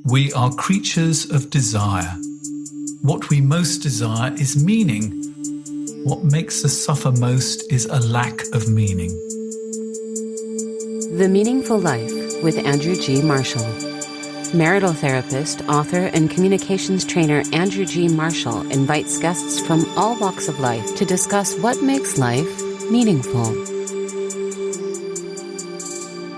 We are creatures of desire. What we most desire is meaning. What makes us suffer most is a lack of meaning. The Meaningful Life with Andrew G. Marshall. Marital therapist, author, and communications trainer Andrew G. Marshall invites guests from all walks of life to discuss what makes life meaningful.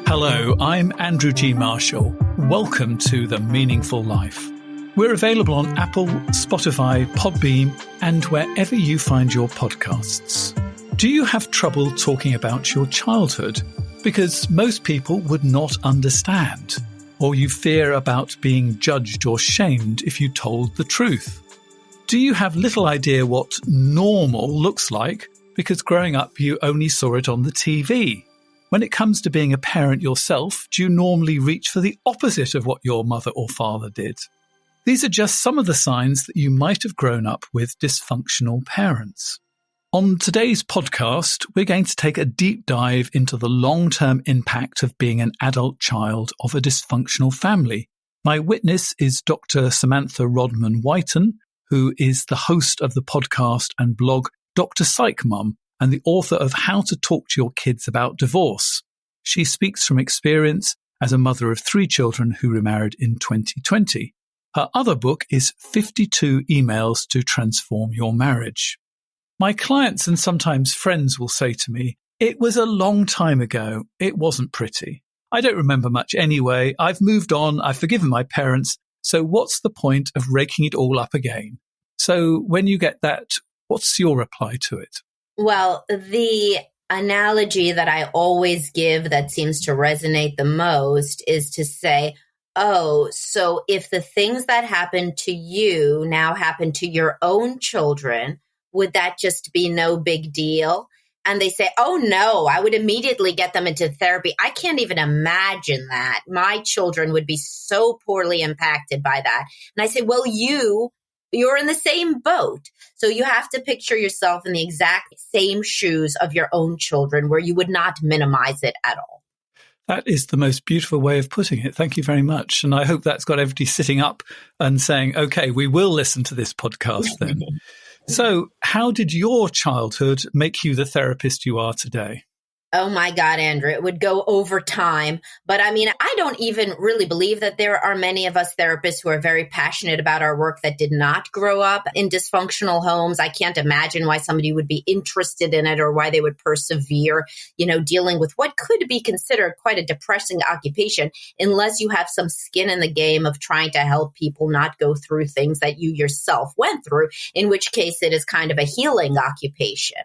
Hello, I'm Andrew G. Marshall. Welcome to The Meaningful Life. We're available on Apple, Spotify, Podbean, and wherever you find your podcasts. Do you have trouble talking about your childhood? Because most people would not understand. Or you fear about being judged or shamed if you told the truth? Do you have little idea what normal looks like because growing up you only saw it on the TV? When it comes to being a parent yourself, do you normally reach for the opposite of what your mother or father did? These are just some of the signs that you might have grown up with dysfunctional parents. On today's podcast, we're going to take a deep dive into the long-term impact of being an adult child of a dysfunctional family. My witness is Dr Samantha Rodman Whiten, who is the host of the podcast and blog Dr Psych Mom and the author of How to Talk to Your Kids About Divorce. She speaks from experience as a mother of 3 children who remarried in 2020. Her other book is 52 Emails to Transform Your Marriage. My clients and sometimes friends will say to me, "It was a long time ago. It wasn't pretty. I don't remember much anyway. I've moved on. I've forgiven my parents. So what's the point of raking it all up again?" So when you get that, what's your reply to it? Well, the analogy that I always give that seems to resonate the most is to say, oh, so if the things that happened to you now happen to your own children, would that just be no big deal? And they say, oh, no, I would immediately get them into therapy. I can't even imagine that. My children would be so poorly impacted by that. And I say, well, you're in the same boat. So you have to picture yourself in the exact same shoes of your own children where you would not minimize it at all. That is the most beautiful way of putting it. Thank you very much. And I hope that's got everybody sitting up and saying, okay, we will listen to this podcast then. So how did your childhood make you the therapist you are today? Oh my God, Andrew, it would go over time. But I mean, I don't even really believe that there are many of us therapists who are very passionate about our work that did not grow up in dysfunctional homes. I can't imagine why somebody would be interested in it or why they would persevere, dealing with what could be considered quite a depressing occupation unless you have some skin in the game of trying to help people not go through things that you yourself went through, in which case it is kind of a healing occupation.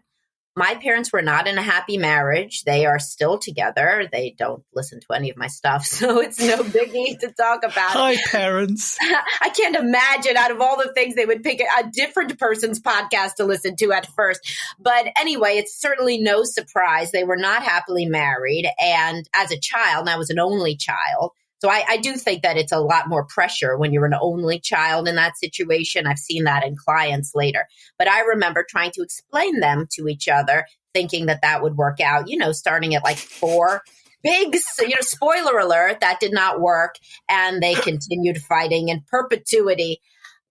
My parents were not in a happy marriage. They are still together. They don't listen to any of my stuff, so it's no biggie to talk about. Hi, parents. I can't imagine out of all the things they would pick a different person's podcast to listen to at first. But anyway, it's certainly no surprise. They were not happily married. And as a child, and I was an only child, so I do think that it's a lot more pressure when you're an only child in that situation. I've seen that in clients later. But I remember trying to explain them to each other, thinking that would work out, starting at like 4. Big, spoiler alert, that did not work. And they continued fighting in perpetuity.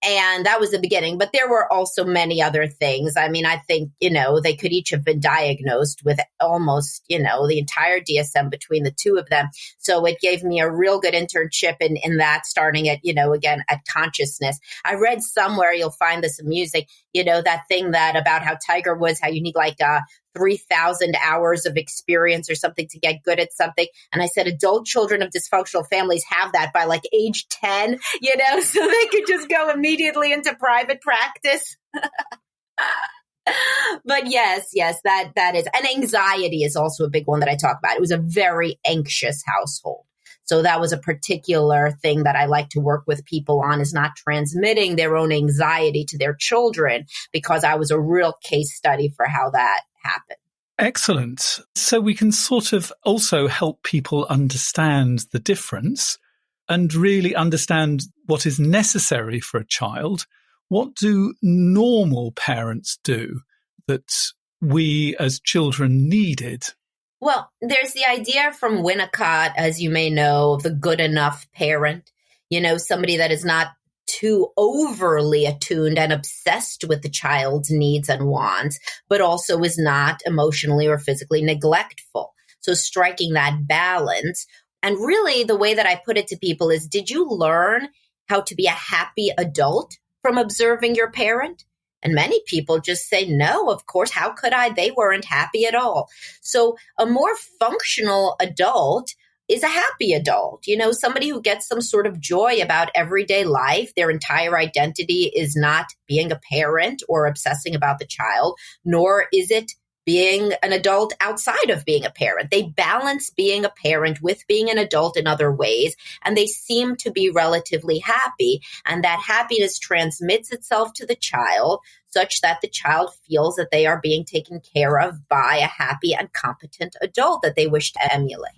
And that was the beginning. But there were also many other things. I mean, I think, they could each have been diagnosed with almost, the entire DSM between the two of them. So it gave me a real good internship in that, starting at, again, at consciousness. I read somewhere, you'll find this amusing, that thing that about how Tiger Woods, how you need like 3,000 hours of experience or something to get good at something. And I said, adult children of dysfunctional families have that by like age 10, so they could just go immediately into private practice. But yes, that is. And anxiety is also a big one that I talk about. It was a very anxious household. So that was a particular thing that I like to work with people on, is not transmitting their own anxiety to their children, because I was a real case study for how that happened. Excellent. So we can sort of also help people understand the difference and really understand what is necessary for a child. What do normal parents do that we as children needed? Well, there's the idea from Winnicott, as you may know, of the good enough parent. somebody that is not too overly attuned and obsessed with the child's needs and wants, but also is not emotionally or physically neglectful. So striking that balance. And really the way that I put it to people is, did you learn how to be a happy adult from observing your parent? And many people just say, no, of course, how could I? They weren't happy at all. So a more functional adult is a happy adult, somebody who gets some sort of joy about everyday life. Their entire identity is not being a parent or obsessing about the child, nor is it being an adult outside of being a parent. They balance being a parent with being an adult in other ways, and they seem to be relatively happy. And that happiness transmits itself to the child such that the child feels that they are being taken care of by a happy and competent adult that they wish to emulate.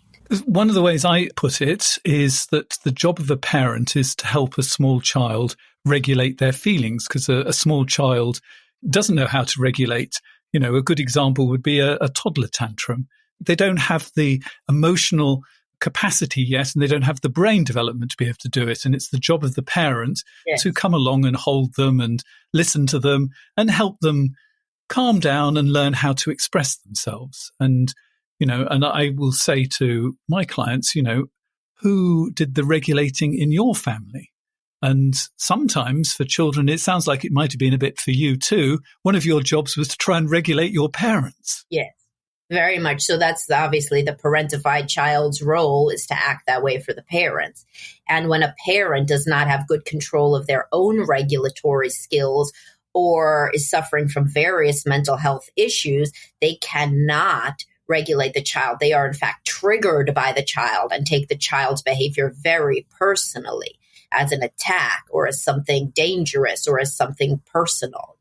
One of the ways I put it is that the job of a parent is to help a small child regulate their feelings, because a small child doesn't know how to regulate. A good example would be a toddler tantrum. They don't have the emotional capacity yet, and they don't have the brain development to be able to do it. And it's the job of the parent to come along and hold them and listen to them and help them calm down and learn how to express themselves. And I will say to my clients, who did the regulating in your family? And sometimes for children, it sounds like it might have been a bit for you too. One of your jobs was to try and regulate your parents. Yes, very much. So that's obviously the parentified child's role, is to act that way for the parents. And when a parent does not have good control of their own regulatory skills or is suffering from various mental health issues, they cannot regulate the child. They are in fact triggered by the child and take the child's behavior very personally, as an attack or as something dangerous or as something personal,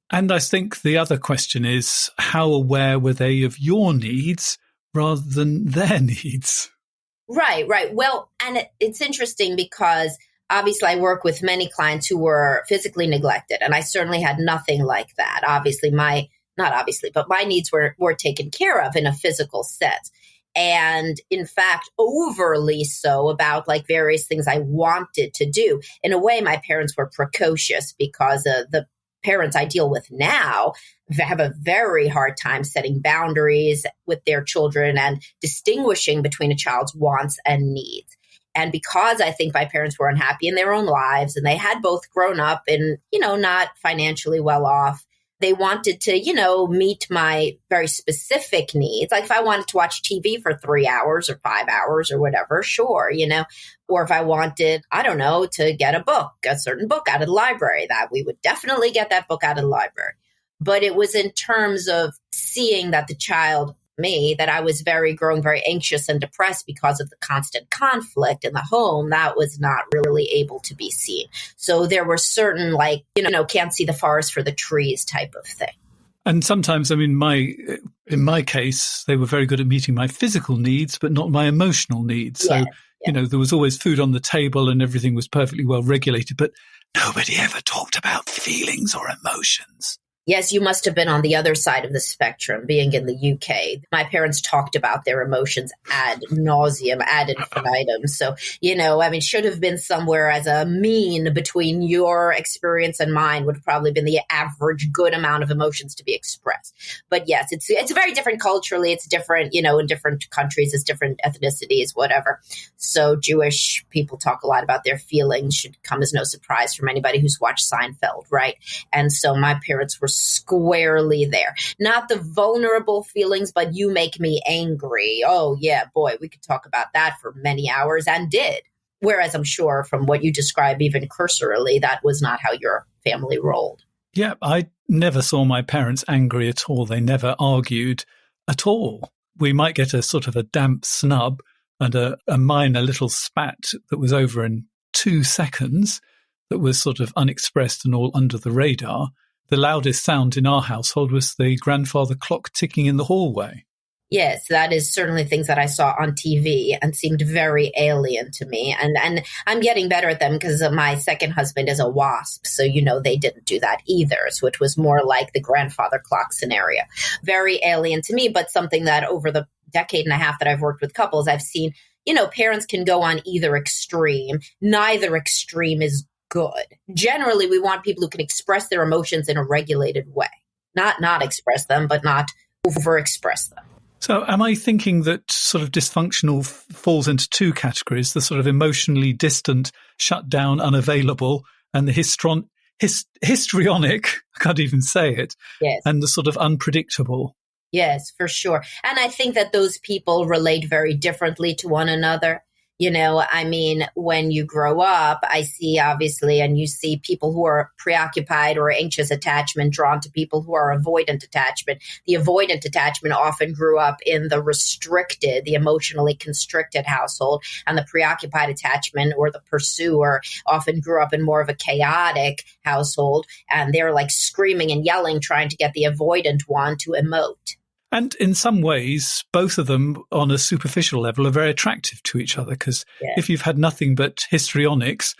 And I think the other question is, how aware were they of your needs rather than their needs? Right. Well, and it's interesting because obviously I work with many clients who were physically neglected, and I certainly had nothing like that. But my needs were taken care of in a physical sense. And in fact, overly so about various things I wanted to do. In a way, my parents were precocious, because the parents I deal with now have a very hard time setting boundaries with their children and distinguishing between a child's wants and needs. And because I think my parents were unhappy in their own lives, and they had both grown up and, not financially well off, they wanted to, meet my very specific needs. Like if I wanted to watch TV for 3 hours or 5 hours or whatever, sure, or if I wanted, to get a certain book out of the library, that we would definitely get that book out of the library. But it was in terms of seeing that the child, me, that I was growing very anxious and depressed because of the constant conflict in the home, that was not really able to be seen. So there were certain can't see the forest for the trees type of thing. And sometimes, in my case, they were very good at meeting my physical needs, but not my emotional needs. So, there was always food on the table and everything was perfectly well regulated, but nobody ever talked about feelings or emotions. Yes, you must have been on the other side of the spectrum, being in the UK. My parents talked about their emotions ad nauseum, ad infinitum. So, should have been somewhere as a mean between your experience and mine would have probably been the average good amount of emotions to be expressed. But yes, it's very different culturally. It's different, in different countries, it's different ethnicities, whatever. So Jewish people talk a lot about their feelings, should come as no surprise from anybody who's watched Seinfeld, right? And so my parents were squarely there. Not the vulnerable feelings, but you make me angry. Oh, yeah, boy, we could talk about that for many hours, and did. Whereas I'm sure from what you describe, even cursorily, that was not how your family rolled. Yeah, I never saw my parents angry at all. They never argued at all. We might get a sort of a damp snub and a minor little spat that was over in 2 seconds, that was sort of unexpressed and all under the radar. The loudest sound in our household was the grandfather clock ticking in the hallway. Yes, that is certainly things that I saw on TV and seemed very alien to me. And I'm getting better at them because my second husband is a WASP. So, they didn't do that either. So it was more like the grandfather clock scenario. Very alien to me, but something that over the decade and a half that I've worked with couples, I've seen, parents can go on either extreme. Neither extreme is good. Generally, we want people who can express their emotions in a regulated way, not express them, but not overexpress them. So am I thinking that sort of dysfunctional falls into two categories, the sort of emotionally distant, shut down, unavailable, and the histrionic, I can't even say it, yes, and the sort of unpredictable? Yes, for sure. And I think that those people relate very differently to one another. When you grow up, I see obviously, and you see people who are preoccupied or anxious attachment drawn to people who are avoidant attachment. The avoidant attachment often grew up in the restricted, the emotionally constricted household, and the preoccupied attachment or the pursuer often grew up in more of a chaotic household, and they're like screaming and yelling, trying to get the avoidant one to emote. And in some ways, both of them on a superficial level are very attractive to each other, because if you've had nothing but histrionics,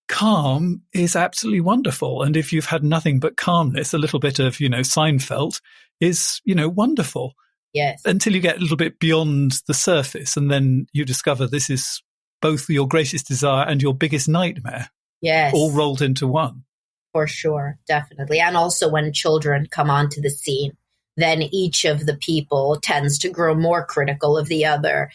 calm is absolutely wonderful. And if you've had nothing but calmness, a little bit of, Seinfeld is, wonderful. Yes. Until you get a little bit beyond the surface, and then you discover this is both your greatest desire and your biggest nightmare. Yes. All rolled into one. For sure, definitely. And also when children come onto the scene, then each of the people tends to grow more critical of the other,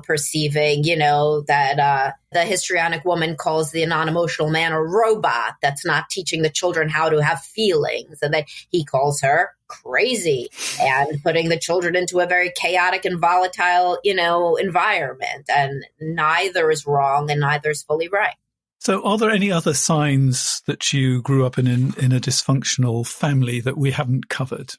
perceiving, that the histrionic woman calls the non-emotional man a robot that's not teaching the children how to have feelings, and that he calls her crazy and putting the children into a very chaotic and volatile, environment. And neither is wrong and neither is fully right. So are there any other signs that you grew up in a dysfunctional family that we haven't covered?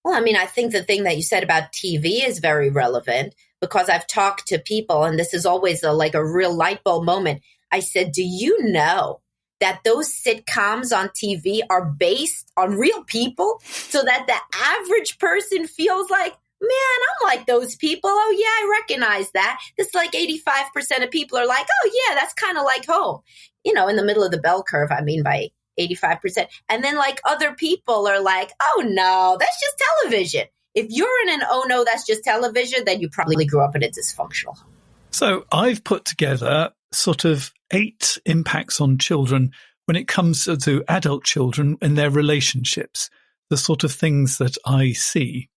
Well, I think the thing that you said about TV is very relevant, because I've talked to people, and this is always a real light bulb moment. I said, do you know that those sitcoms on TV are based on real people, so that the average person feels like, man, I'm like those people. Oh, yeah, I recognize that. It's like 85% of people are like, oh, yeah, that's kind of like home. In the middle of the bell curve, by 85%. And then other people are like, oh no, that's just television. If you're in an oh no, that's just television, then you probably grew up in a dysfunctional home. So I've put together sort of 8 impacts on children when it comes to adult children and their relationships, the sort of things that I see.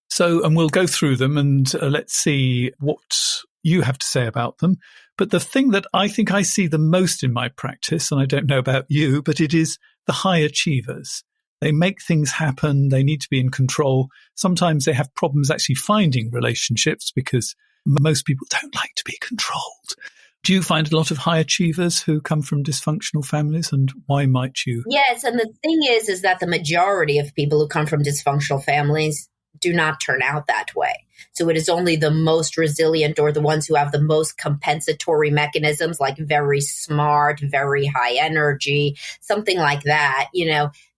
So, and we'll go through them and let's see what you have to say about them. But the thing that I think I see the most in my practice, and I don't know about you, but it is the high achievers. They make things happen. They need to be in control. Sometimes they have problems actually finding relationships because most people don't like to be controlled. Do you find a lot of high achievers who come from dysfunctional families, and why might you? Yes, and the thing is that the majority of people who come from dysfunctional families do not turn out that way. So it is only the most resilient, or the ones who have the most compensatory mechanisms, like very smart, very high energy, something like that,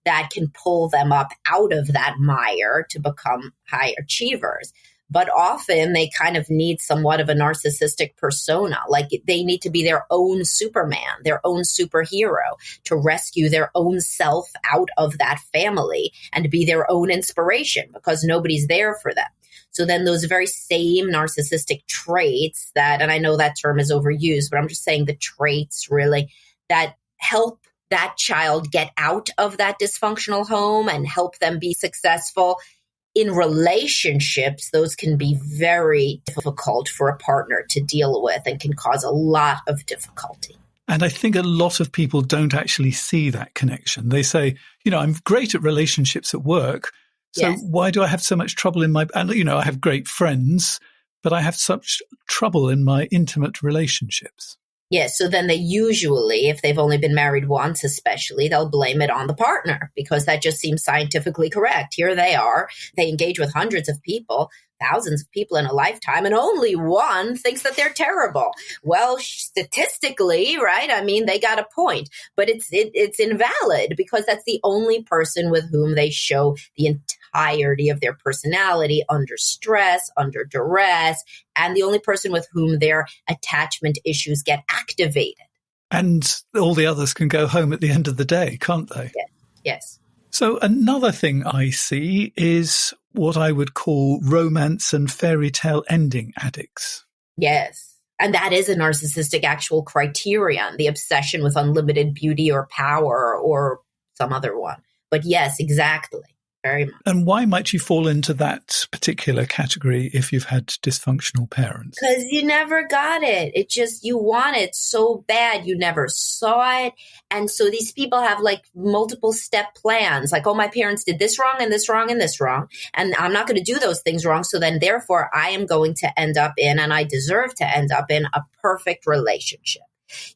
that can pull them up out of that mire to become high achievers. But often they kind of need somewhat of a narcissistic persona. Like they need to be their own Superman, their own superhero, to rescue their own self out of that family and be their own inspiration, because nobody's there for them. So then those very same narcissistic traits that, and I know that term is overused, but I'm just saying the traits really that help that child get out of that dysfunctional home and help them be successful in relationships, those can be very difficult for a partner to deal with and can cause a lot of difficulty. And I think a lot of people don't actually see that connection. They say, I'm great at relationships at work, so why do I have so much trouble in and I have great friends, but I have such trouble in my intimate relationships? Yes, so then they usually, if they've only been married once especially, they'll blame it on the partner, because that just seems scientifically correct. Here they are. They engage with hundreds of people, thousands of people in a lifetime, and only one thinks that they're terrible. Well, statistically, right? They got a point, but it's invalid, because that's the only person with whom they show the entirety of their personality under stress, under duress, and the only person with whom their attachment issues get activated. And all the others can go home at the end of the day, can't they? Yes. So another thing I see is what I would call romance and fairy tale ending addicts. Yes. And that is a narcissistic actual criterion, the obsession with unlimited beauty or power or some other one. But yes, exactly. Very much. And why might you fall into that particular category if you've had dysfunctional parents? Because you never got it. It just, you want it so bad. You never saw it. And so these people have like multiple step plans. Like, oh, my parents did this wrong and this wrong and this wrong. And I'm not going to do those things wrong. So then therefore I am going to end up in, and I deserve to end up in, a perfect relationship.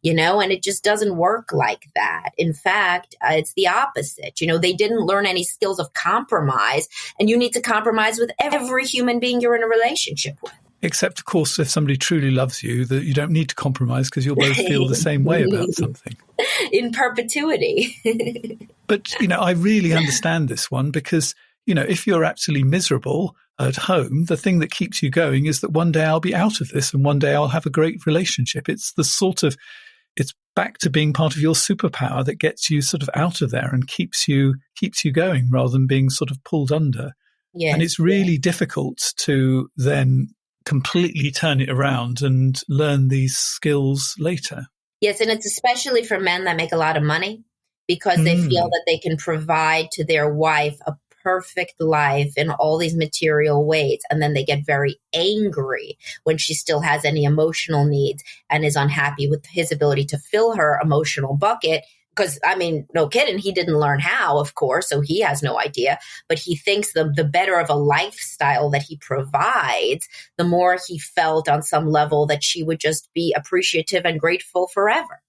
And it just doesn't work like that. In fact, it's the opposite. They didn't learn any skills of compromise, and you need to compromise with every human being you're in a relationship with. Except, of course, if somebody truly loves you, that you don't need to compromise because you'll both feel the same way about something. In perpetuity. But, I really understand this one because, if you're absolutely miserable at home, the thing that keeps you going is that one day I'll be out of this and one day I'll have a great relationship. It's it's back to being part of your superpower that gets you sort of out of there and keeps you going rather than being sort of pulled under. Yes, and it's really difficult to then completely turn it around and learn these skills later. Yes, and it's especially for men that make a lot of money because they feel that they can provide to their wife a perfect life in all these material ways. And then they get very angry when she still has any emotional needs and is unhappy with his ability to fill her emotional bucket. Because, no kidding, he didn't learn how, of course, so he has no idea. But he thinks the better of a lifestyle that he provides, the more he felt on some level that she would just be appreciative and grateful forever.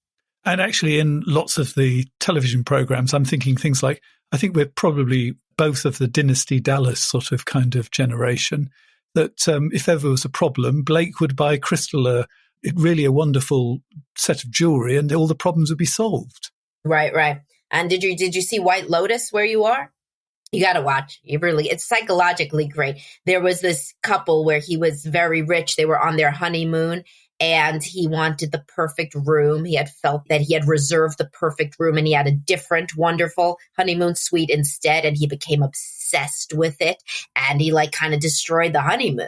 And actually, in lots of the television programs, I'm thinking things like, I think we're probably both of the Dynasty Dallas sort of kind of generation, that if ever was a problem, Blake would buy Crystal a wonderful set of jewelry and all the problems would be solved. Right. And did you see White Lotus where you are? You got to watch. It's psychologically great. There was this couple where he was very rich. They were on their honeymoon and he wanted the perfect room. He had felt that he had reserved the perfect room and he had a different, wonderful honeymoon suite instead. And he became obsessed with it. And he kind of destroyed the honeymoon,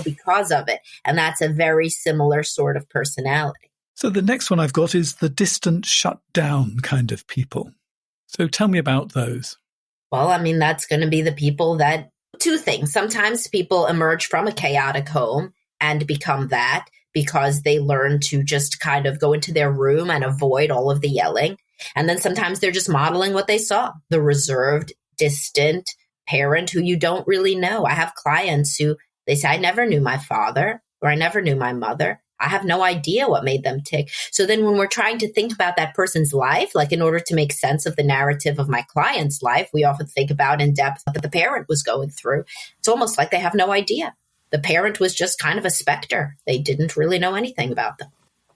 because of it. And that's a very similar sort of personality. So the next one I've got is the distant, shut down kind of people. So tell me about those. Well, that's going to be the people that, two things. Sometimes people emerge from a chaotic home and become that because they learn to just kind of go into their room and avoid all of the yelling. And then sometimes they're just modeling what they saw, the reserved, distant parent who you don't really know. I have clients who they say, I never knew my father or I never knew my mother. I have no idea what made them tick. So then when we're trying to think about that person's life, in order to make sense of the narrative of my client's life, we often think about in depth what the parent was going through. It's almost like they have no idea. The parent was just kind of a specter. They didn't really know anything about them.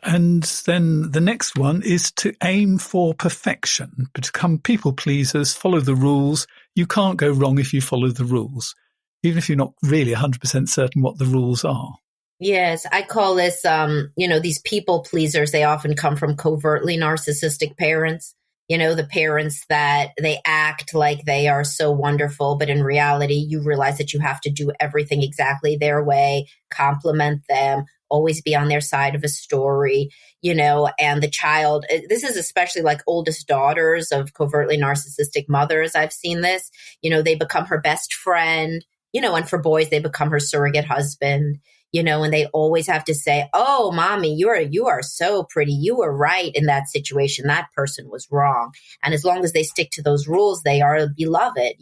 And then the next one is to aim for perfection, become people pleasers, follow the rules. You can't go wrong if you follow the rules, even if you're not really 100% certain what the rules are. Yes, I call this, these people pleasers, they often come from covertly narcissistic parents. The parents that they act like they are so wonderful, but in reality, you realize that you have to do everything exactly their way, compliment them, always be on their side of a story, and the child, this is especially oldest daughters of covertly narcissistic mothers. I've seen this, they become her best friend, and for boys, they become her surrogate husband. And they always have to say, oh, mommy, you are so pretty. You were right in that situation. That person was wrong. And as long as they stick to those rules, they are beloved,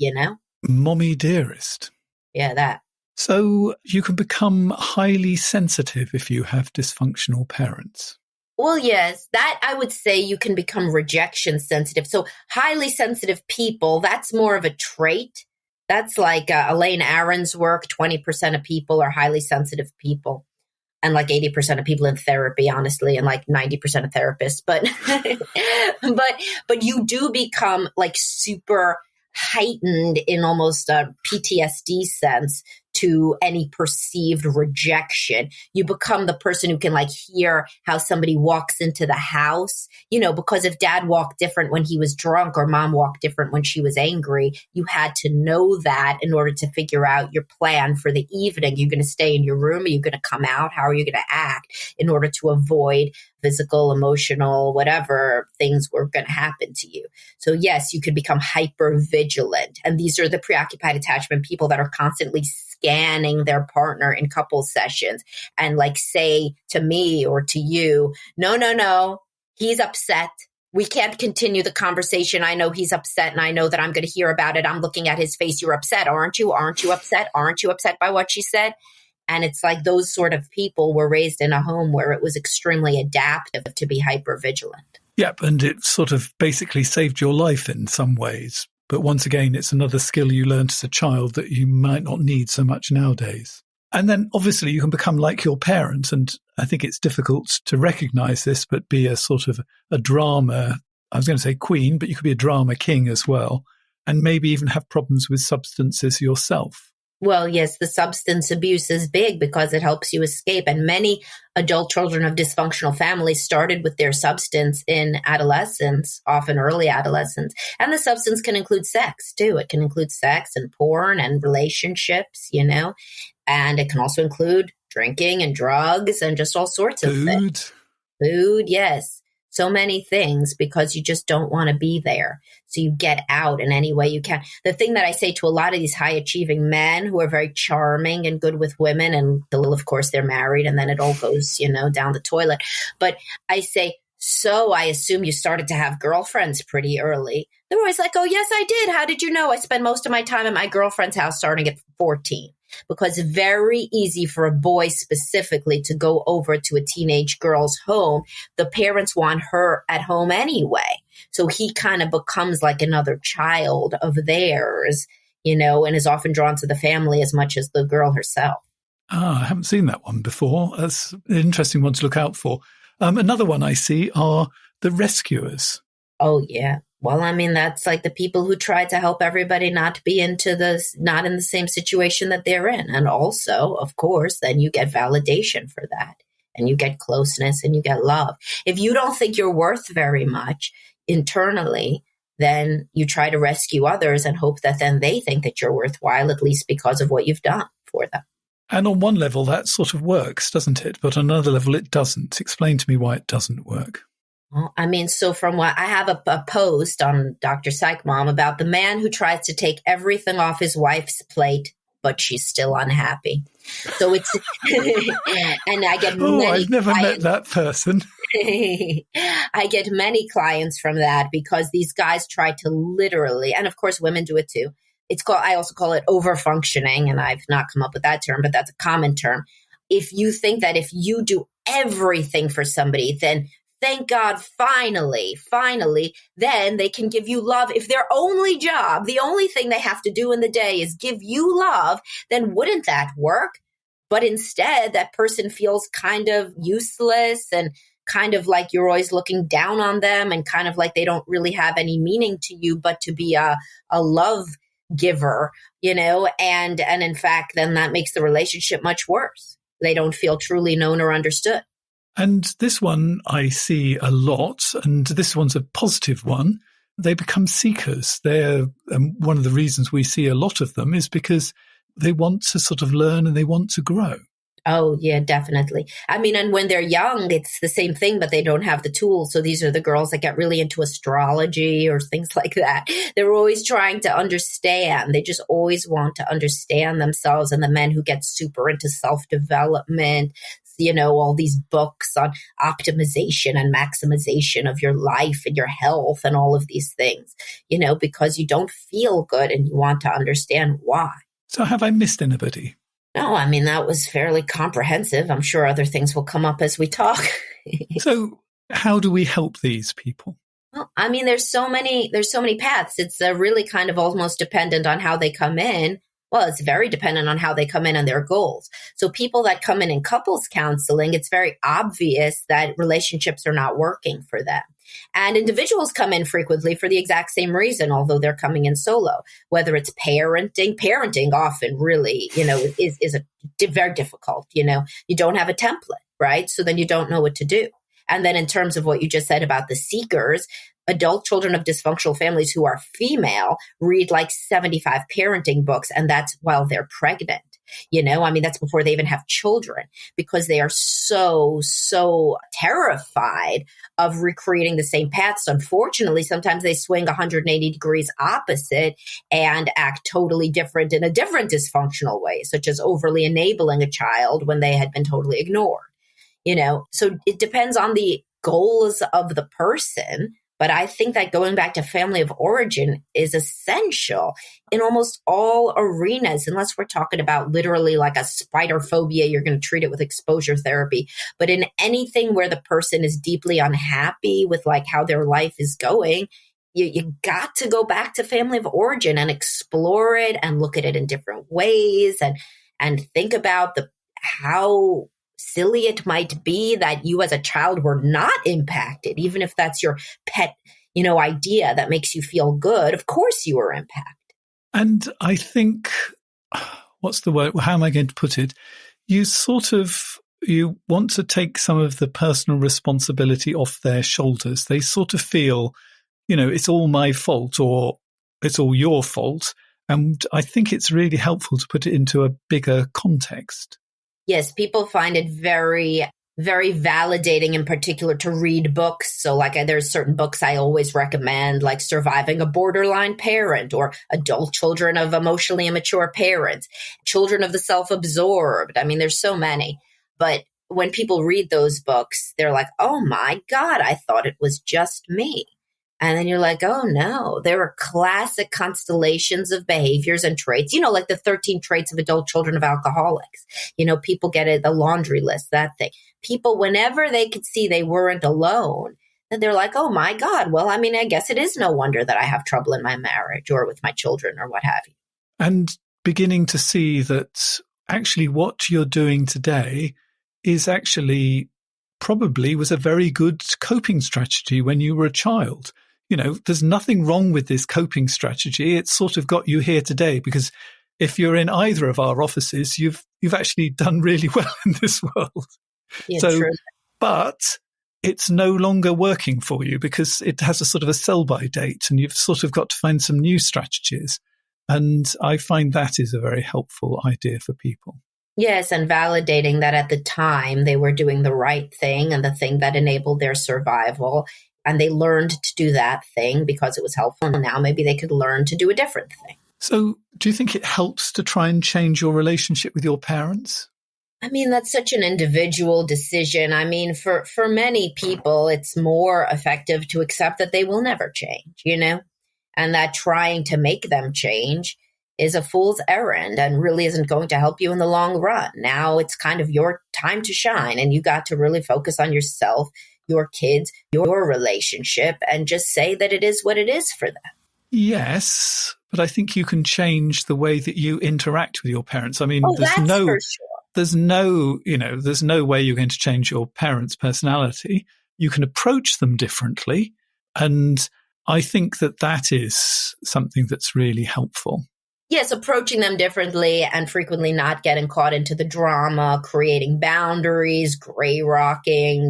Mommy dearest. Yeah, that. So you can become highly sensitive if you have dysfunctional parents. Well, yes, that I would say you can become rejection sensitive. So highly sensitive people, that's more of a trait. That's like Elaine Aron's work, 20% of people are highly sensitive people. And 80% of people in therapy, honestly, and 90% of therapists. But but you do become super heightened in almost a PTSD sense to any perceived rejection. You become the person who can like hear how somebody walks into the house, because if dad walked different when he was drunk or mom walked different when she was angry, you had to know that in order to figure out your plan for the evening. You're going to stay in your room? Are you going to come out? How are you going to act in order to avoid physical, emotional, whatever things were going to happen to you? So yes, you could become hyper vigilant. And these are the preoccupied attachment people that are constantly scanning their partner in couple sessions and like say to me or to you, no, he's upset. We can't continue the conversation. I know he's upset and I know that I'm going to hear about it. I'm looking at his face. You're upset, aren't you? Aren't you upset? Aren't you upset by what she said? And it's like those sort of people were raised in a home where it was extremely adaptive to be hypervigilant. Yep, and it sort of basically saved your life in some ways. But once again, it's another skill you learned as a child that you might not need so much nowadays. And then obviously you can become like your parents. And I think it's difficult to recognize this, but be a sort of a drama, I was going to say queen, but you could be a drama king as well. And maybe even have problems with substances yourself. Well, yes, the substance abuse is big because it helps you escape. And many adult children of dysfunctional families started with their substance in adolescence, often early adolescence. And the substance can include sex, too. It can include sex and porn and relationships, and it can also include drinking and drugs and just all sorts of things. Food, yes. So many things because you just don't want to be there. So you get out in any way you can. The thing that I say to a lot of these high achieving men who are very charming and good with women, and of course they're married and then it all goes, down the toilet. But I say, so I assume you started to have girlfriends pretty early. They're always like, oh, yes, I did. How did you know? I spent most of my time at my girlfriend's house starting at 14. Because it's very easy for a boy specifically to go over to a teenage girl's home. The parents want her at home anyway. So he kind of becomes like another child of theirs, and is often drawn to the family as much as the girl herself. I haven't seen that one before. That's an interesting one to look out for. Another one I see are the rescuers. Oh, yeah. Well, that's like the people who try to help everybody not be not in the same situation that they're in. And also, of course, then you get validation for that and you get closeness and you get love. If you don't think you're worth very much internally, then you try to rescue others and hope that then they think that you're worthwhile, at least because of what you've done for them. And on one level, that sort of works, doesn't it? But on another level, it doesn't. Explain to me why it doesn't work. Well, so from what I have a post on Dr Psych Mom about the man who tries to take everything off his wife's plate, but she's still unhappy. So it's, and I get I've never met that person. I get many clients from that because these guys try to literally, and of course women do it too. I also call it over-functioning, and I've not come up with that term, but that's a common term. If you think that if you do everything for somebody, then thank God, finally, then they can give you love. If their only job, the only thing they have to do in the day is give you love, then wouldn't that work? But instead, that person feels kind of useless and kind of like you're always looking down on them and kind of like they don't really have any meaning to you but to be a love giver, and in fact, then that makes the relationship much worse. They don't feel truly known or understood. And this one I see a lot, and this one's a positive one. They become seekers. They're one of the reasons we see a lot of them is because they want to sort of learn and they want to grow. Oh, yeah, definitely. And when they're young, it's the same thing, but they don't have the tools. So these are the girls that get really into astrology or things like that. They're always trying to understand. They just always want to understand themselves. And the men who get super into self-development, all these books on optimization and maximization of your life and your health and all of these things, because you don't feel good and you want to understand why. So have I missed anybody? No, that was fairly comprehensive. I'm sure other things will come up as we talk. So how do we help these people? Well, there's so many paths. It's really kind of almost dependent on how they come in. Well, it's very dependent on how they come in and their goals. So people that come in couples counseling, it's very obvious that relationships are not working for them. And individuals come in frequently for the exact same reason, although they're coming in solo, whether it's parenting often really, is very difficult. You don't have a template, right? So then you don't know what to do. And then in terms of what you just said about the seekers, adult children of dysfunctional families who are female read like 75 parenting books, and that's while they're pregnant. That's before they even have children, because they are so terrified of recreating the same paths. Unfortunately, sometimes they swing 180 degrees opposite and act totally different in a different dysfunctional way, such as overly enabling a child when they had been totally ignored. So it depends on the goals of the person. But I think that going back to family of origin is essential in almost all arenas, unless we're talking about literally like a spider phobia, you're going to treat it with exposure therapy. But in anything where the person is deeply unhappy with like how their life is going, you got to go back to family of origin and explore it and look at it in different ways and think about how silly it might be that you as a child were not impacted, even if that's your pet, idea that makes you feel good. Of course you were impacted. And I think, what's the word? How am I going to put it? You want to take some of the personal responsibility off their shoulders. They sort of feel, it's all my fault or it's all your fault. And I think it's really helpful to put it into a bigger context. Yes, people find it very, very validating in particular to read books. So there's certain books I always recommend, like Surviving a Borderline Parent or Adult Children of Emotionally Immature Parents, Children of the Self-Absorbed. There's so many. But when people read those books, they're like, oh my God, I thought it was just me. And then you're like, oh no, there are classic constellations of behaviors and traits, like the 13 traits of adult children of alcoholics. People get it, the laundry list, that thing. People, whenever they could see they weren't alone, then they're like, oh my God, well, I guess it is no wonder that I have trouble in my marriage or with my children or what have you. And beginning to see that actually what you're doing today is actually probably was a very good coping strategy when you were a child. There's nothing wrong with this coping strategy. It's sort of got you here today, because if you're in either of our offices, you've actually done really well in this world. Yeah, true. But it's no longer working for you because it has a sort of a sell-by date, and you've sort of got to find some new strategies. And I find that is a very helpful idea for people. Yes, and validating that at the time they were doing the right thing and the thing that enabled their survival. And they learned to do that thing because it was helpful. And now maybe they could learn to do a different thing. So do you think it helps to try and change your relationship with your parents? That's such an individual decision. For many people, it's more effective to accept that they will never change, and that trying to make them change is a fool's errand and really isn't going to help you in the long run. Now it's kind of your time to shine, and you got to really focus on yourself, your kids, your relationship, and just say that it is what it is for them. Yes, but I think you can change the way that you interact with your parents. That's for sure. There's no way you're going to change your parents' personality. You can approach them differently. And I think that is something that's really helpful. Yes, approaching them differently and frequently not getting caught into the drama, creating boundaries, gray rocking,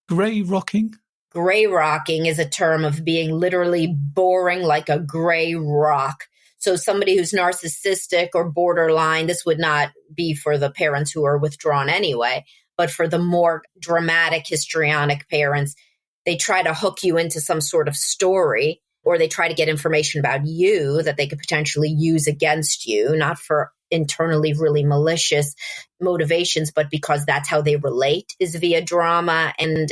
Gray rocking? Gray rocking is a term of being literally boring like a gray rock. So somebody who's narcissistic or borderline, this would not be for the parents who are withdrawn anyway, but for the more dramatic, histrionic parents, they try to hook you into some sort of story, or they try to get information about you that they could potentially use against you, not for internally really malicious motivations, but because that's how they relate is via drama and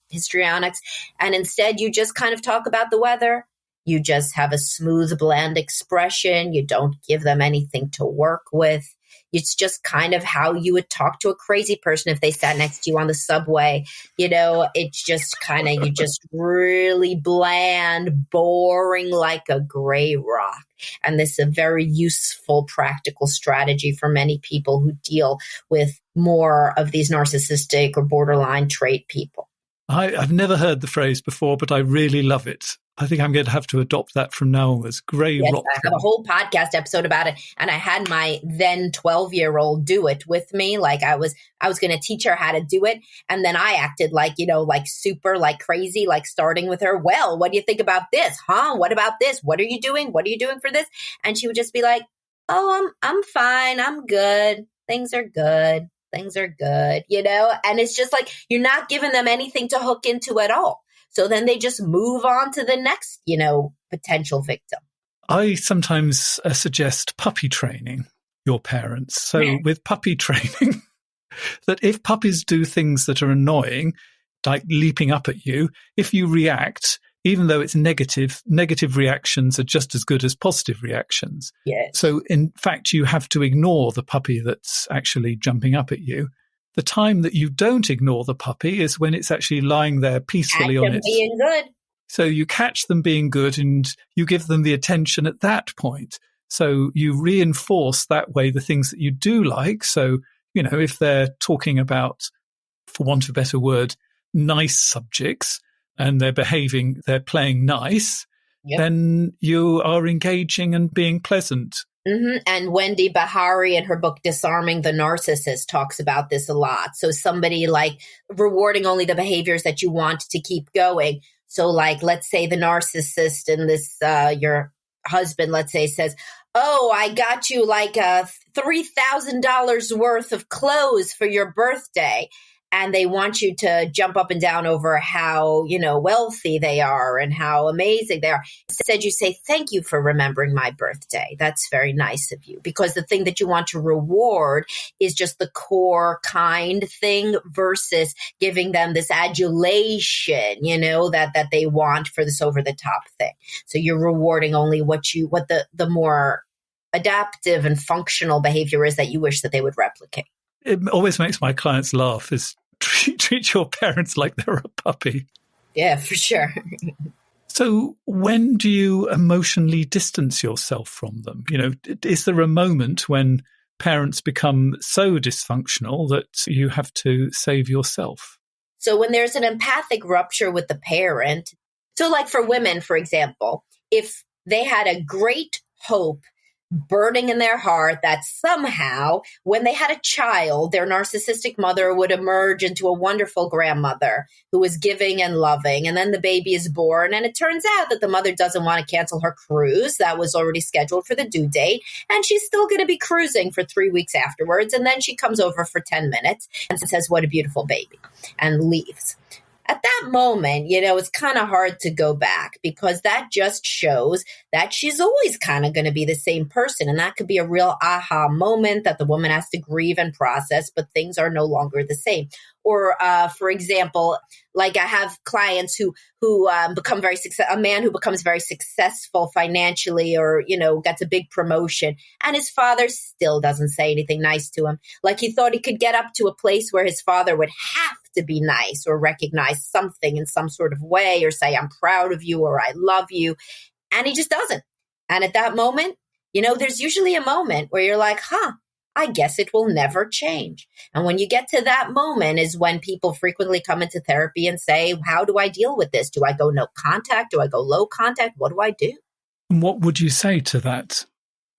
histrionics. And instead, you just kind of talk about the weather. You just have a smooth, bland expression. You don't give them anything to work with. It's just kind of how you would talk to a crazy person if they sat next to you on the subway. It's just kind of, you just really bland, boring like a gray rock. And this is a very useful, practical strategy for many people who deal with more of these narcissistic or borderline trait people. I've never heard the phrase before, but I really love it. I think I'm going to have to adopt that from now onwards. Gray rock. I have a whole podcast episode about it. And I had my then 12-year-old do it with me. Like I was going to teach her how to do it. And then I acted like, like super, like crazy, like starting with her. Well, what do you think about this? Huh? What about this? What are you doing? What are you doing for this? And she would just be like, oh, I'm fine. I'm good. Things are good. Things are good, and it's just like you're not giving them anything to hook into at all. So then they just move on to the next, potential victim. I sometimes suggest puppy training your parents. So with puppy training, that if puppies do things that are annoying, like leaping up at you, if you react, even though it's negative reactions are just as good as positive reactions. Yes. So in fact, you have to ignore the puppy that's actually jumping up at you. The time that you don't ignore the puppy is when it's actually lying there peacefully on its... being good. So you catch them being good and you give them the attention at that point. So you reinforce that way the things that you do like. So, if they're talking about, for want of a better word, nice subjects, and they're playing nice, then you are engaging and being pleasant. Mm-hmm. And Wendy Bahari in her book, Disarming the Narcissist, talks about this a lot. So somebody like rewarding only the behaviors that you want to keep going. So like, let's say the narcissist and this, your husband, let's say, says, oh, I got you like $3,000 worth of clothes for your birthday. And they want you to jump up and down over how, wealthy they are and how amazing they are. Instead, you say, thank you for remembering my birthday. That's very nice of you. Because the thing that you want to reward is just the core kind thing versus giving them this adulation, that they want for this over the top thing. So you're rewarding only what the more adaptive and functional behavior is that you wish that they would replicate. It always makes my clients laugh is treat your parents like they're a puppy. Yeah, for sure. So when do you emotionally distance yourself from them? Is there a moment when parents become so dysfunctional that you have to save yourself? So when there's an empathic rupture with the parent, so like for women, for example, if they had a great hope burning in their heart that somehow when they had a child, their narcissistic mother would emerge into a wonderful grandmother who was giving and loving. And then the baby is born. And it turns out that the mother doesn't want to cancel her cruise that was already scheduled for the due date. And she's still going to be cruising for 3 weeks afterwards. And then she comes over for 10 minutes and says, what a beautiful baby, and leaves. At that moment, it's kind of hard to go back because that just shows that she's always kind of going to be the same person. And that could be a real aha moment that the woman has to grieve and process, but things are no longer the same. Or, for example, like I have clients who become very successful, a man who becomes very successful financially or, gets a big promotion and his father still doesn't say anything nice to him. Like he thought he could get up to a place where his father would have to be nice or recognize something in some sort of way or say, I'm proud of you or I love you. And he just doesn't. And at that moment, there's usually a moment where you're like, I guess it will never change. And when you get to that moment is when people frequently come into therapy and say, how do I deal with this? Do I go no contact? Do I go low contact? What do I do? And what would you say to that?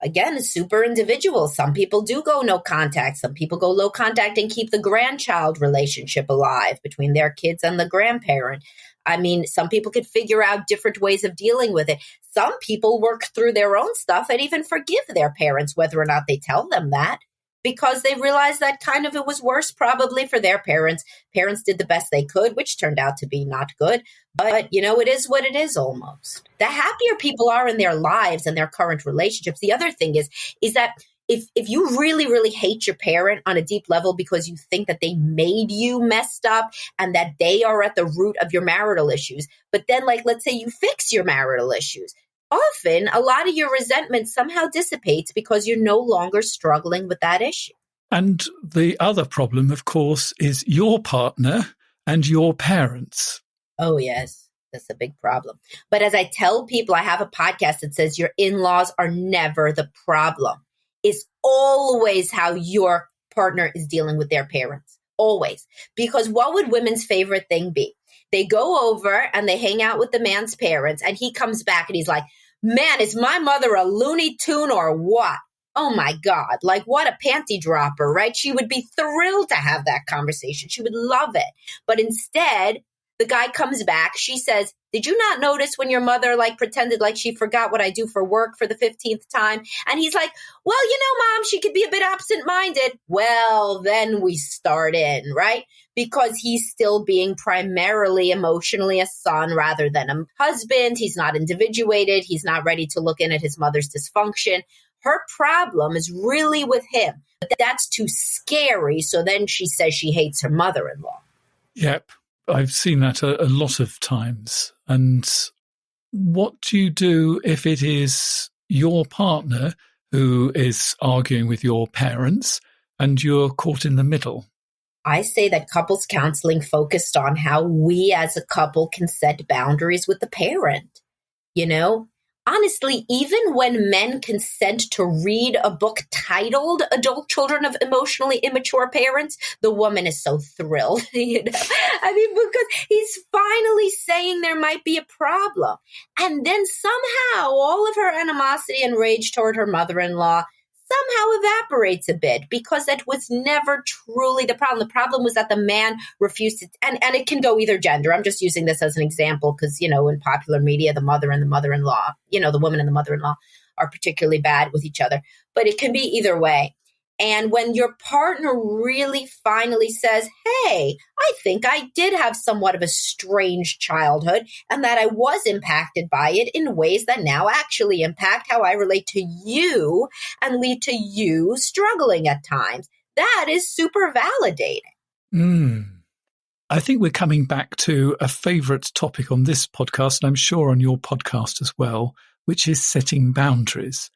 Again, it's super individual. Some people do go no contact. Some people go low contact and keep the grandchild relationship alive between their kids and the grandparent. I mean, some people could figure out different ways of dealing with it. Some people work through their own stuff and even forgive their parents, whether or not they tell them that, because they realize that kind of it was worse probably for their parents. Parents did the best they could, which turned out to be not good. But, it is what it is almost. The happier people are in their lives and their current relationships. The other thing is that if you really, really hate your parent on a deep level because you think that they made you messed up and that they are at the root of your marital issues, but then let's say you fix your marital issues, often a lot of your resentment somehow dissipates because you're no longer struggling with that issue. And the other problem, of course, is your partner and your parents. Oh, yes. That's a big problem. But as I tell people, I have a podcast that says your in-laws are never the problem. It's always how your partner is dealing with their parents. Always. Because what would women's favorite thing be? They go over and they hang out with the man's parents, and he comes back and he's like, man, is my mother a Looney Tune or what? Oh my God, like what a panty dropper, right? She would be thrilled to have that conversation. She would love it. But instead, the guy comes back. She says, did you not notice when your mother pretended like she forgot what I do for work for the 15th time? And he's like, well, Mom, she could be a bit absent-minded. Well, then we start in, right? Because he's still being primarily emotionally a son rather than a husband. He's not individuated. He's not ready to look in at his mother's dysfunction. Her problem is really with him. But that's too scary. So then she says she hates her mother-in-law. Yep. I've seen that a lot of times. And what do you do if it is your partner who is arguing with your parents and you're caught in the middle? I say that couples counseling focused on how we as a couple can set boundaries with the parent. Honestly, even when men consent to read a book titled Adult Children of Emotionally Immature Parents, the woman is so thrilled, because he's finally saying there might be a problem. And then somehow all of her animosity and rage toward her mother-in-law somehow evaporates a bit because that was never truly the problem. The problem was that the man refused to, and it can go either gender. I'm just using this as an example because, in popular media, the mother and the mother-in-law, the woman and the mother-in-law are particularly bad with each other, but it can be either way. And when your partner really finally says, hey, I think I did have somewhat of a strange childhood and that I was impacted by it in ways that now actually impact how I relate to you and lead to you struggling at times, that is super validating. I think we're coming back to a favorite topic on this podcast, and I'm sure on your podcast as well, which is setting boundaries.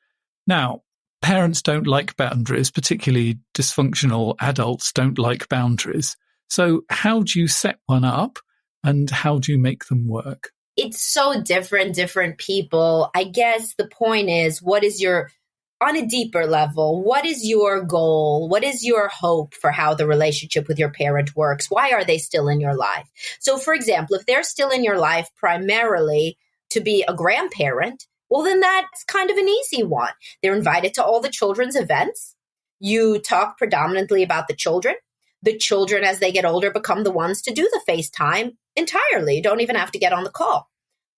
Now, parents don't like boundaries, particularly dysfunctional adults don't like boundaries. So how do you set one up and how do you make them work? It's so different people. I guess the point is, on a deeper level, what is your goal? What is your hope for how the relationship with your parent works? Why are they still in your life? So, for example, if they're still in your life primarily to be a grandparent, well, then that's kind of an easy one. They're invited to all the children's events. You talk predominantly about the children. The children, as they get older, become the ones to do the FaceTime entirely. You don't even have to get on the call,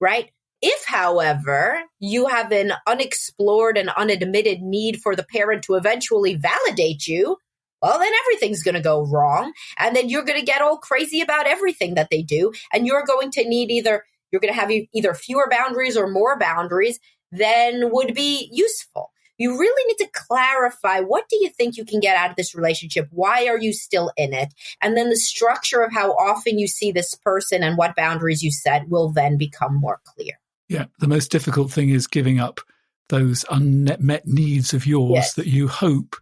right? If, however, you have an unexplored and unadmitted need for the parent to eventually validate you, well, then everything's going to go wrong. And then you're going to get all crazy about everything that they do. And you're going to need you're going to have either fewer boundaries or more boundaries than would be useful. You really need to clarify, what do you think you can get out of this relationship? Why are you still in it? And then the structure of how often you see this person and what boundaries you set will then become more clear. Yeah, the most difficult thing is giving up those unmet needs of yours that you hope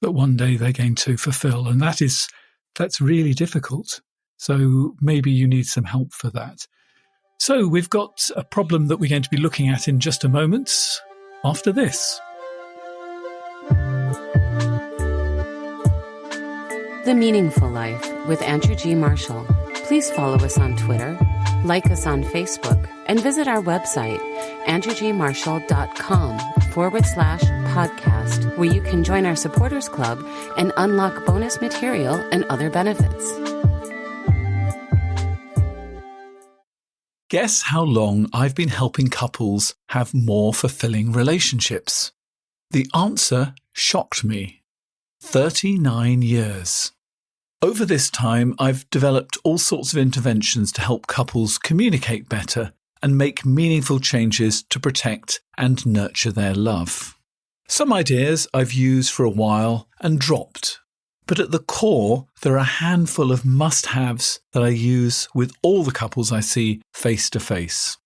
that one day they're going to fulfill. And that's really difficult. So maybe you need some help for that. So we've got a problem that we're going to be looking at in just a moment after this. The Meaningful Life with Andrew G. Marshall. Please follow us on Twitter, like us on Facebook, and visit our website, andrewgmarshall.com/podcast, where you can join our supporters club and unlock bonus material and other benefits. Guess how long I've been helping couples have more fulfilling relationships? The answer shocked me. 39 years. Over this time, I've developed all sorts of interventions to help couples communicate better and make meaningful changes to protect and nurture their love. Some ideas I've used for a while and dropped, but at the core, there are a handful of must-haves that I use with all the couples I see face to face.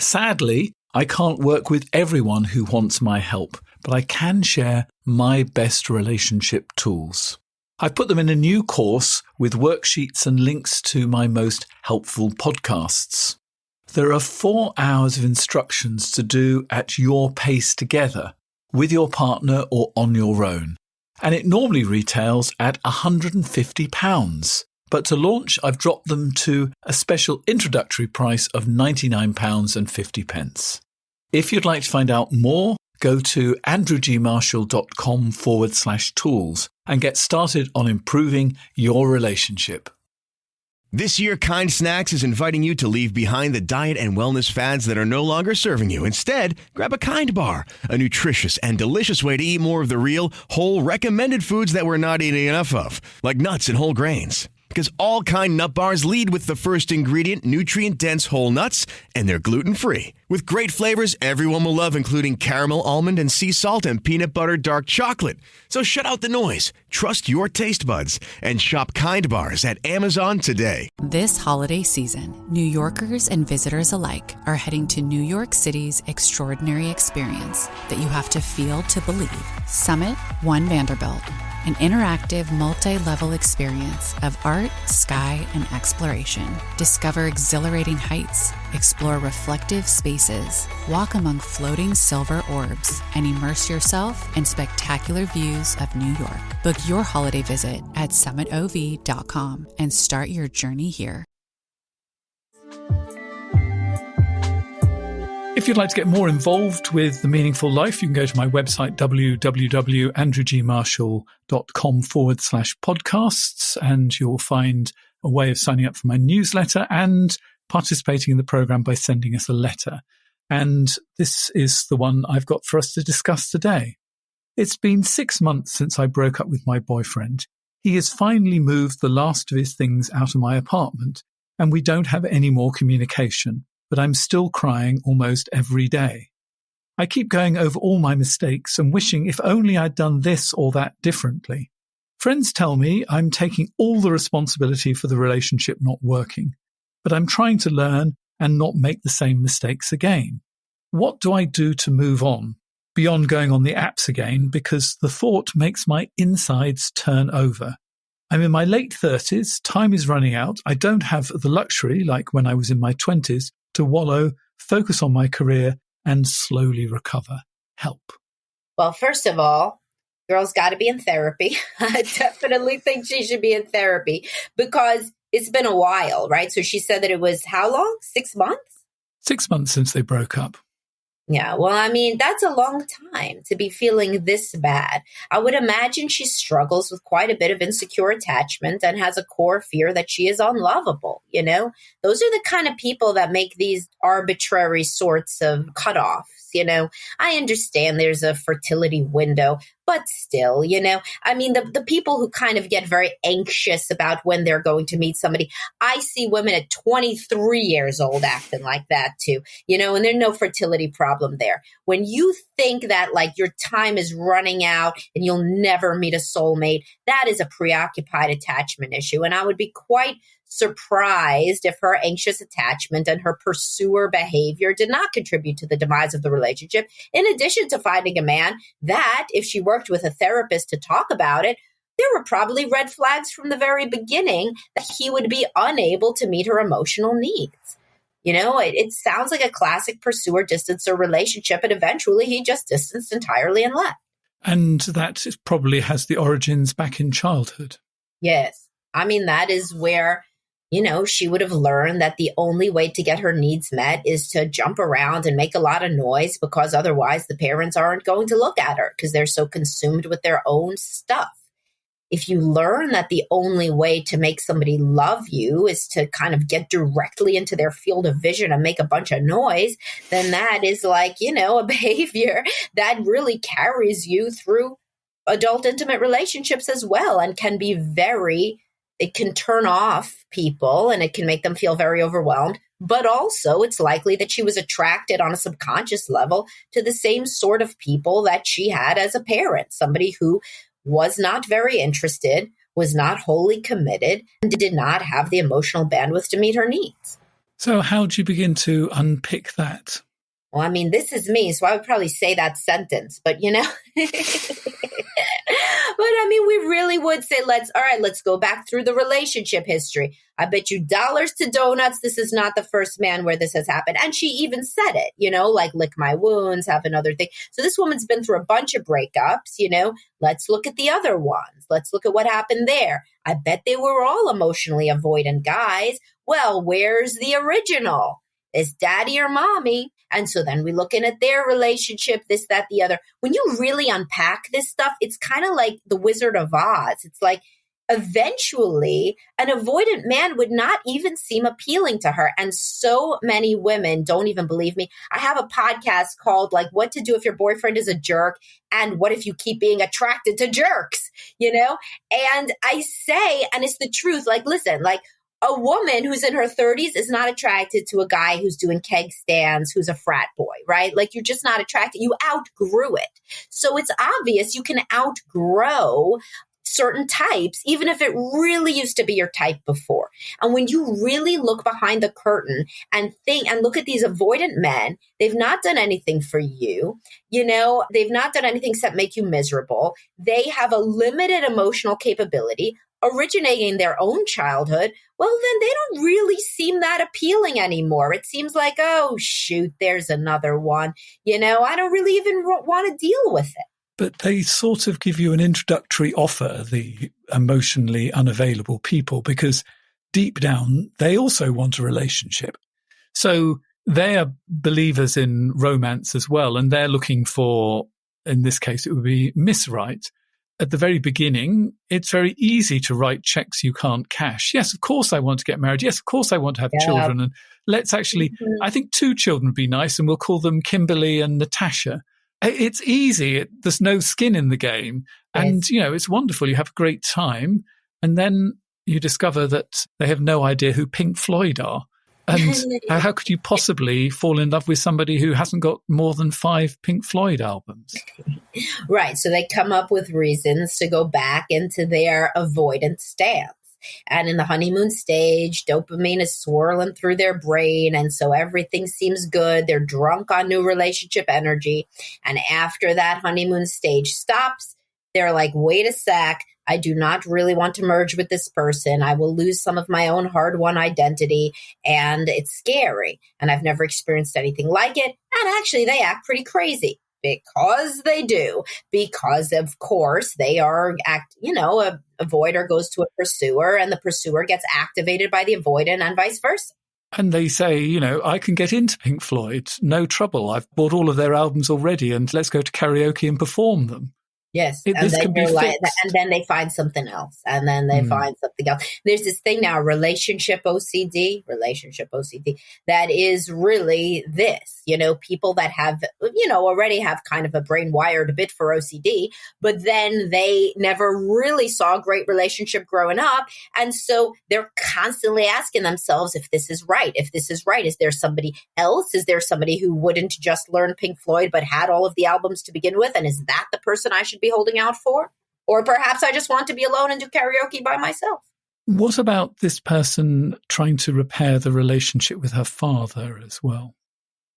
Sadly, I can't work with everyone who wants my help, but I can share my best relationship tools. I put them in a new course with worksheets and links to my most helpful podcasts. There are 4 hours of instructions to do at your pace together, with your partner or on your own. And it normally retails at £150. But to launch, I've dropped them to a special introductory price of £99.50. If you'd like to find out more, go to andrewgmarshall.com/tools and get started on improving your relationship. This year, Kind Snacks is inviting you to leave behind the diet and wellness fads that are no longer serving you. Instead, grab a Kind Bar, a nutritious and delicious way to eat more of the real, whole, recommended foods that we're not eating enough of, like nuts and whole grains. Because all Kind nut bars lead with the first ingredient, nutrient-dense whole nuts, and they're gluten-free. With great flavors everyone will love, including caramel, almond, and sea salt, and peanut butter dark chocolate. So shut out the noise, trust your taste buds, and shop Kind bars at Amazon today. This holiday season, New Yorkers and visitors alike are heading to New York City's extraordinary experience that you have to feel to believe. Summit One Vanderbilt. An interactive, multi-level experience of art, sky, and exploration. Discover exhilarating heights, explore reflective spaces, walk among floating silver orbs, and immerse yourself in spectacular views of New York. Book your holiday visit at summitov.com and start your journey here. If you'd like to get more involved with The Meaningful Life, you can go to my website, www.andrewgmarshall.com/podcasts, and you'll find a way of signing up for my newsletter and participating in the program by sending us a letter. And this is the one I've got for us to discuss today. It's been 6 months since I broke up with my boyfriend. He has finally moved the last of his things out of my apartment, and we don't have any more communication. But I'm still crying almost every day. I keep going over all my mistakes and wishing if only I'd done this or that differently. Friends tell me I'm taking all the responsibility for the relationship not working, but I'm trying to learn and not make the same mistakes again. What do I do to move on, beyond going on the apps again, because the thought makes my insides turn over? I'm in my late 30s, time is running out, I don't have the luxury, like when I was in my 20s, to wallow, focus on my career, and slowly recover. Help. Well, first of all, girl's got to be in therapy. I definitely think she should be in therapy because it's been a while, right? So she said that it was how long? 6 months? 6 months since they broke up. Yeah, well, I mean, that's a long time to be feeling this bad. I would imagine she struggles with quite a bit of insecure attachment and has a core fear that she is unlovable, you know? Those are the kind of people that make these arbitrary sorts of cutoffs, you know? I understand there's a fertility window, but still, you know? I mean, the people who kind of get very anxious about when they're going to meet somebody, I see women at 23 years old acting like that too, you know, and there's no fertility problem there. When you think that like your time is running out and you'll never meet a soulmate, that is a preoccupied attachment issue. And I would be quite surprised if her anxious attachment and her pursuer behavior did not contribute to the demise of the relationship, in addition to finding a man that, if she worked with a therapist to talk about it, there were probably red flags from the very beginning that he would be unable to meet her emotional needs. You know, it sounds like a classic pursuer-distancer relationship, and eventually he just distanced entirely and left. And that probably has the origins back in childhood. Yes. I mean, that is where, you know, she would have learned that the only way to get her needs met is to jump around and make a lot of noise, because otherwise the parents aren't going to look at her because they're so consumed with their own stuff. If you learn that the only way to make somebody love you is to kind of get directly into their field of vision and make a bunch of noise, then that is like, you know, a behavior that really carries you through adult intimate relationships as well, and can be it can turn off people and it can make them feel very overwhelmed. But also it's likely that she was attracted on a subconscious level to the same sort of people that she had as a parent, somebody who was not very interested, was not wholly committed, and did not have the emotional bandwidth to meet her needs. So how do you begin to unpick that? Well, I mean, this is me, so I would probably say that sentence, but But I mean, we really would say, let's go back through the relationship history. I bet you dollars to donuts, this is not the first man where this has happened. And she even said it, like lick my wounds, have another thing. So this woman's been through a bunch of breakups, let's look at the other ones. Let's look at what happened there. I bet they were all emotionally avoidant guys. Well, where's the original? Is daddy or mommy? And so then we look in at their relationship, this, that, the other. When you really unpack this stuff, it's kind of like the Wizard of Oz. It's like eventually an avoidant man would not even seem appealing to her. And so many women don't even believe me. I have a podcast called like What to Do If Your Boyfriend is a Jerk and What If You Keep Being Attracted to Jerks, And I say, and it's the truth, like, listen, like, a woman who's in her 30s is not attracted to a guy who's doing keg stands, who's a frat boy, right? Like, you're just not attracted. You outgrew it. So it's obvious you can outgrow certain types, even if it really used to be your type before. And when you really look behind the curtain and think and look at these avoidant men, they've not done anything for you. They've not done anything except make you miserable. They have a limited emotional capability originating in their own childhood. Well, then they don't really seem that appealing anymore. It seems like, oh, shoot, there's another one. I don't really even want to deal with it. But they sort of give you an introductory offer, the emotionally unavailable people, because deep down, they also want a relationship. So they are believers in romance as well, and they're looking for, in this case, it would be Miss Right. At the very beginning, it's very easy to write checks you can't cash. Yes, of course I want to get married. Yes, of course I want to have children. And let's actually, I think 2 children would be nice, and we'll call them Kimberly and Natasha. It's easy. There's no skin in the game. And, it's wonderful. You have a great time. And then you discover that they have no idea who Pink Floyd are. And how could you possibly fall in love with somebody who hasn't got more than 5 Pink Floyd albums? Right. So they come up with reasons to go back into their avoidant stance. And in the honeymoon stage, dopamine is swirling through their brain. And so everything seems good. They're drunk on new relationship energy. And after that honeymoon stage stops, they're like, wait a sec. I do not really want to merge with this person. I will lose some of my own hard-won identity, and it's scary. And I've never experienced anything like it. And actually, they act pretty crazy because they do. Because, of course, they are a avoider goes to a pursuer, and the pursuer gets activated by the avoidant and vice versa. And they say, I can get into Pink Floyd, no trouble. I've bought all of their albums already, and let's go to karaoke and perform them. Yes. This can be fixed. And then they find something else. And then they find something else. There's this thing now, relationship OCD, that is really this, people that have, already have kind of a brain wired a bit for OCD, but then they never really saw a great relationship growing up. And so they're constantly asking themselves if this is right. If this is right, is there somebody else? Is there somebody who wouldn't just learn Pink Floyd, but had all of the albums to begin with? And is that the person I should be holding out for? Or perhaps I just want to be alone and do karaoke by myself. What about this person trying to repair the relationship with her father as well?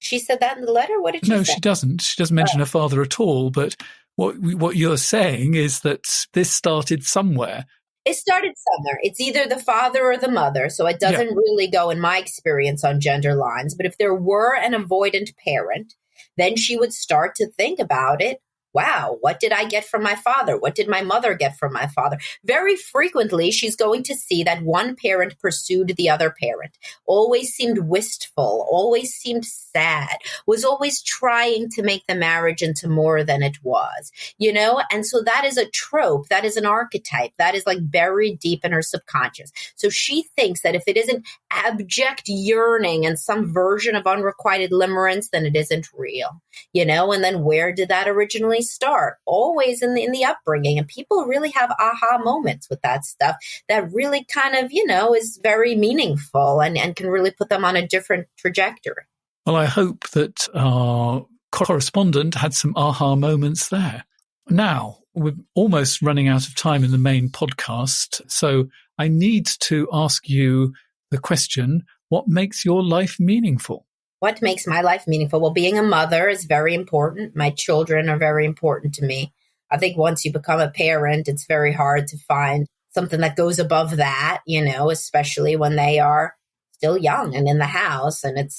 She said that in the letter? What did she say? No, she doesn't. She doesn't mention her father at all. But what you're saying is that this started somewhere. It started somewhere. It's either the father or the mother. So it doesn't really go, in my experience, on gender lines. But if there were an avoidant parent, then she would start to think about it. Wow, what did I get from my father? What did my mother get from my father? Very frequently, she's going to see that one parent pursued the other parent, always seemed wistful, always seemed sad, was always trying to make the marriage into more than it was, And so that is a trope. That is an archetype. That is like buried deep in her subconscious. So she thinks that if it isn't abject yearning and some version of unrequited limerence, then it isn't real, And then where did that originally start? Always in the upbringing. And people really have aha moments with that stuff that really kind of, is very meaningful and can really put them on a different trajectory. Well, I hope that our correspondent had some aha moments there. Now, we're almost running out of time in the main podcast, so I need to ask you the question, what makes your life meaningful? What makes my life meaningful? Well, being a mother is very important. My children are very important to me. I think once you become a parent, it's very hard to find something that goes above that, especially when they are still young and in the house. And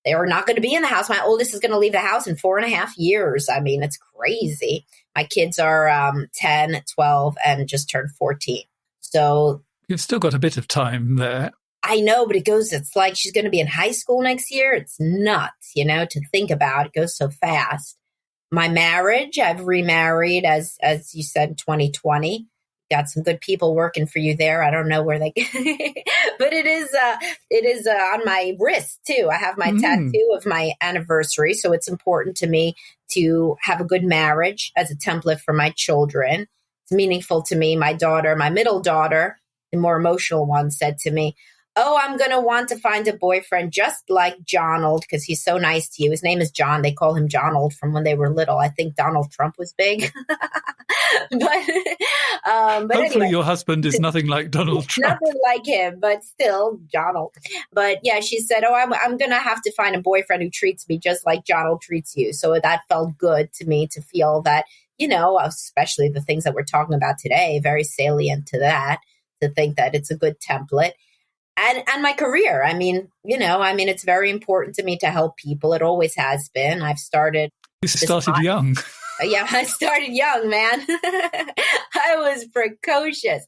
they are not going to be in the house. My oldest is going to leave the house in 4.5 years. I mean, it's crazy. My kids are 10, 12, and just turned 14. So you've still got a bit of time there. I know, but it's like she's going to be in high school next year. It's nuts, to think about. It goes so fast. My marriage, I've remarried, as you said, in 2020. Got some good people working for you there. I don't know where they but it is on my wrist too. I have my tattoo of my anniversary. So it's important to me to have a good marriage as a template for my children. It's meaningful to me. My middle daughter, the more emotional one, said to me, "Oh, I'm going to want to find a boyfriend just like Johnald because he's so nice to you." His name is John. They call him Johnald from when they were little. I think Donald Trump was big. but hopefully anyway, your husband is nothing like Donald Trump. Nothing like him, but still Johnald. But yeah, she said, "Oh, I'm going to have to find a boyfriend who treats me just like Johnald treats you." So that felt good to me to feel that, especially the things that we're talking about today, very salient to that, to think that it's a good template. And my career. I mean, it's very important to me to help people. It always has been. You started young. Yeah, I started young, man. I was precocious.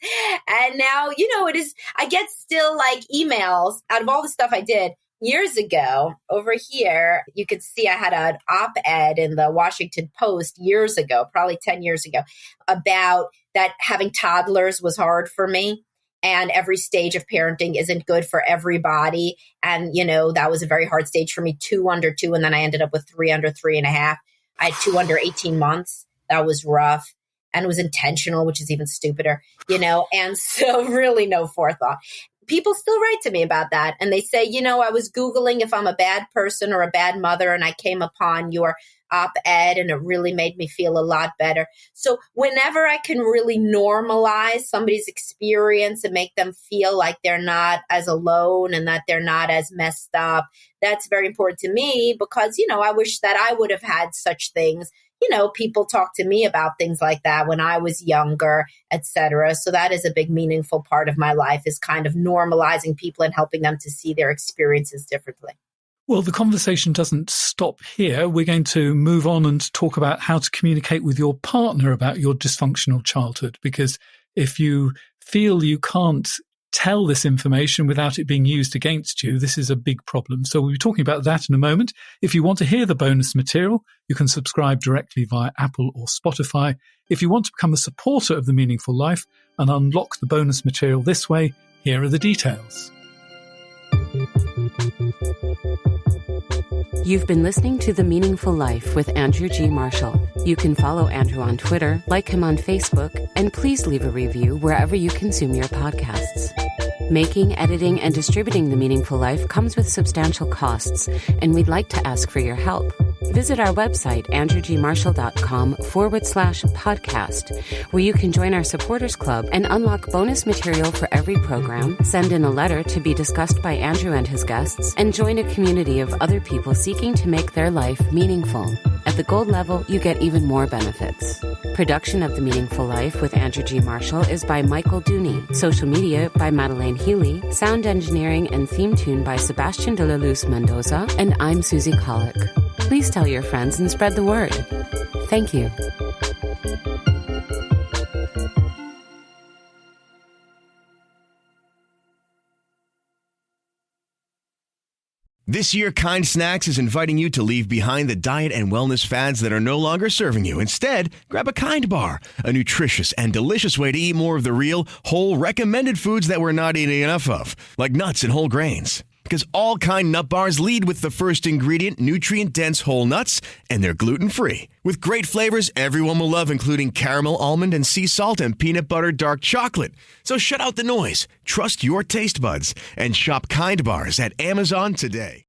And now, I get still like emails out of all the stuff I did years ago. Over here, you could see I had an op-ed in the Washington Post years ago, probably 10 years ago, about that having toddlers was hard for me. And every stage of parenting isn't good for everybody. And, that was a very hard stage for me, 2 under 2. And then I ended up with 3 under 3.5. I had 2 under 18 months. That was rough. And it was intentional, which is even stupider, and so really no forethought. People still write to me about that. And they say, I was Googling if I'm a bad person or a bad mother, and I came upon your op-ed and it really made me feel a lot better. So whenever I can really normalize somebody's experience and make them feel like they're not as alone and that they're not as messed up, that's very important to me because, I wish that I would have had such things. People talk to me about things like that when I was younger, etc. So that is a big meaningful part of my life, is kind of normalizing people and helping them to see their experiences differently. Well, the conversation doesn't stop here. We're going to move on and talk about how to communicate with your partner about your dysfunctional childhood, because if you feel you can't tell this information without it being used against you, this is a big problem. So we'll be talking about that in a moment. If you want to hear the bonus material, you can subscribe directly via Apple or Spotify. If you want to become a supporter of The Meaningful Life and unlock the bonus material this way, here are the details. You've been listening to The Meaningful Life with Andrew G. Marshall. You can follow Andrew on Twitter, like him on Facebook, and please leave a review wherever you consume your podcasts. Making, editing, and distributing The Meaningful Life comes with substantial costs, and we'd like to ask for your help. Visit our website, andrewgmarshall.com/podcast, where you can join our supporters club and unlock bonus material for every program, send in a letter to be discussed by Andrew and his guests, and join a community of other people seeking to make their life meaningful. At the gold level, you get even more benefits. Production of The Meaningful Life with Andrew G. Marshall is by Michael Dooney. Social media by Madeleine Healy. Sound engineering and theme tune by Sebastian de la Luz Mendoza. And I'm Susie Colick. Please tell your friends and spread the word. Thank you. This year, Kind Snacks is inviting you to leave behind the diet and wellness fads that are no longer serving you. Instead, grab a Kind bar, a nutritious and delicious way to eat more of the real, whole, recommended foods that we're not eating enough of, like nuts and whole grains. Because all Kind nut bars lead with the first ingredient, nutrient-dense whole nuts, and they're gluten-free. With great flavors everyone will love, including caramel, almond, and sea salt, and peanut butter dark chocolate. So shut out the noise, trust your taste buds, and shop Kind bars at Amazon today.